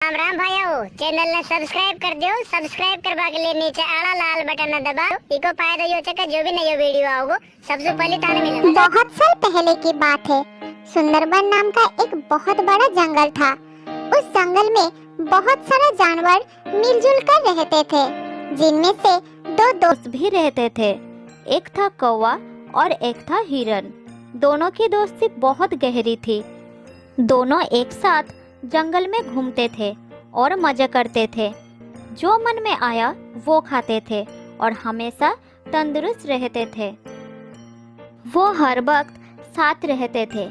राम राम भाइयों, चैनल ने सब्सक्राइब कर दियो। सब्सक्राइब करवा के लिए नीचे आड़ा लाल बटन न दबाओ। इको फायदा यो छे कि जो भी नयो वीडियो आओगो सबसे पहले थाने मिलेगा। बहुत साल पहले की बात है। सुंदरबन नाम का एक बहुत बड़ा जंगल था। उस जंगल में बहुत सारे जानवर मिलजुल कर रहते थे, जिनमें से दो दोस्त भी रहते थे। एक था कौवा और एक था हिरन। दोनों की दोस्ती बहुत गहरी थी। दोनों एक साथ जंगल में घूमते थे और मजे करते थे। जो मन में आया वो खाते थे और हमेशा तंदुरुस्त रहते थे। वो हर वक्त साथ रहते थे,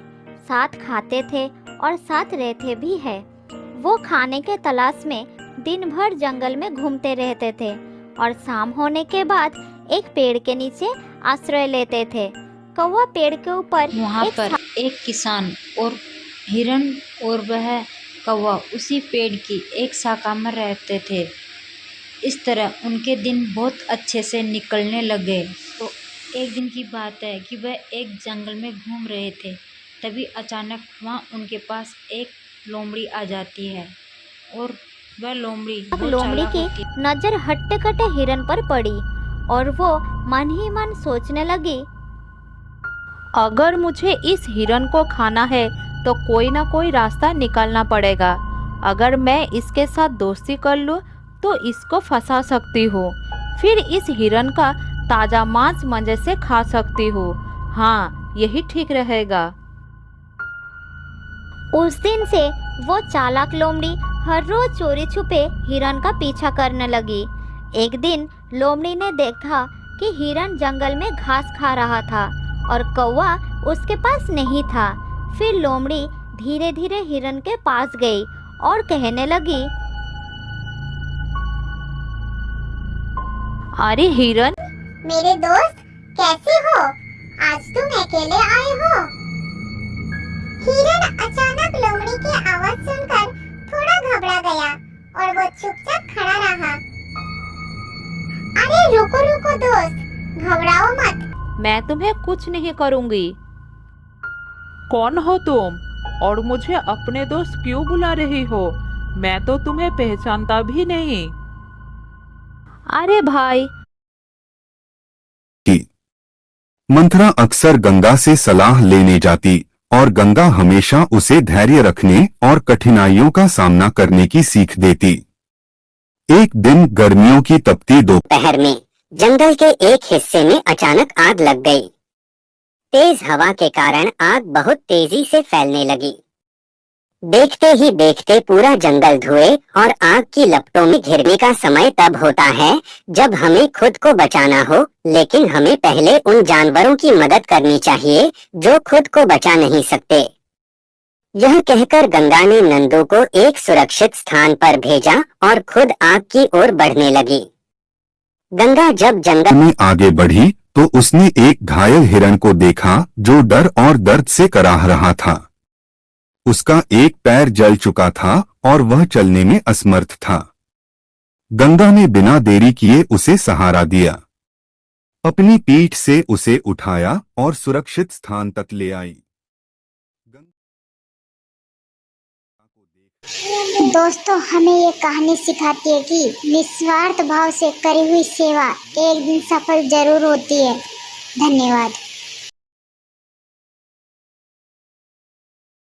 साथ खाते थे और साथ रहते भी है। वो खाने के तलाश में दिन भर जंगल में घूमते रहते थे और शाम होने के बाद एक पेड़ के नीचे आश्रय लेते थे। कौवा पेड़ के ऊपर वहाँ पर एक किसान और हिरन और वह कौवा उसी पेड़ की एक शाखा में रहते थे। इस तरह उनके दिन बहुत अच्छे से निकलने लगे। तो एक दिन की बात है कि वह एक जंगल में घूम रहे थे, तभी अचानक वहाँ उनके पास एक लोमड़ी आ जाती है और वह लोमड़ी की नजर हट्टे कट्टे हिरन पर पड़ी और वो मन ही मन सोचने लगी, अगर मुझे इस हिरन को खाना है तो कोई ना कोई रास्ता निकालना पड़ेगा। अगर मैं इसके साथ दोस्ती कर लूँ तो इसको फंसा सकती हूँ, फिर इस हिरन का ताज़ा मांस मजे से खा सकती हूँ। हाँ, यही ठीक रहेगा। उस दिन से वो चालाक लोमड़ी हर रोज चोरी छुपे हिरन का पीछा करने लगी। एक दिन लोमड़ी ने देखा कि हिरन जंगल में घास खा रहा था और कौवा उसके पास नहीं था। फिर लोमड़ी धीरे धीरे हिरन के पास गई और कहने लगी, अरे हिरन, मेरे दोस्त कैसे हो? आज तुम अकेले आए हो? हिरन अचानक लोमड़ी की आवाज सुनकर थोड़ा घबरा गया और वो चुपचाप खड़ा रहा। अरे रुको रुको दोस्त, घबराओ मत। मैं तुम्हें कुछ नहीं करूँगी। कौन हो तुम और मुझे अपने दोस्त क्यों बुला रही हो? मैं तो तुम्हें पहचानता भी नहीं। अरे भाई, मंथरा अक्सर गंगा से सलाह लेने जाती और गंगा हमेशा उसे धैर्य रखने और कठिनाइयों का सामना करने की सीख देती। एक दिन गर्मियों की तपती दोपहर में जंगल के एक हिस्से में अचानक आग लग गई। तेज हवा के कारण आग बहुत तेजी से फैलने लगी। देखते ही देखते पूरा जंगल धुएं और आग की लपटों में घिरने का समय तब होता है जब हमें खुद को बचाना हो, लेकिन हमें पहले उन जानवरों की मदद करनी चाहिए जो खुद को बचा नहीं सकते। यह कहकर गंगा ने नंदू को एक सुरक्षित स्थान पर भेजा और खुद आग की ओर बढ़ने लगी। गंगा जब जंगल में आगे बढ़ी तो उसने एक घायल हिरन को देखा जो डर और दर्द से कराह रहा था। उसका एक पैर जल चुका था और वह चलने में असमर्थ था। गंगा ने बिना देरी किए उसे सहारा दिया, अपनी पीठ से उसे उठाया और सुरक्षित स्थान तक ले आई। दोस्तों, हमें ये कहानी सिखाती है कि निस्वार्थ भाव से करी हुई सेवा एक दिन सफल जरूर होती है। धन्यवाद।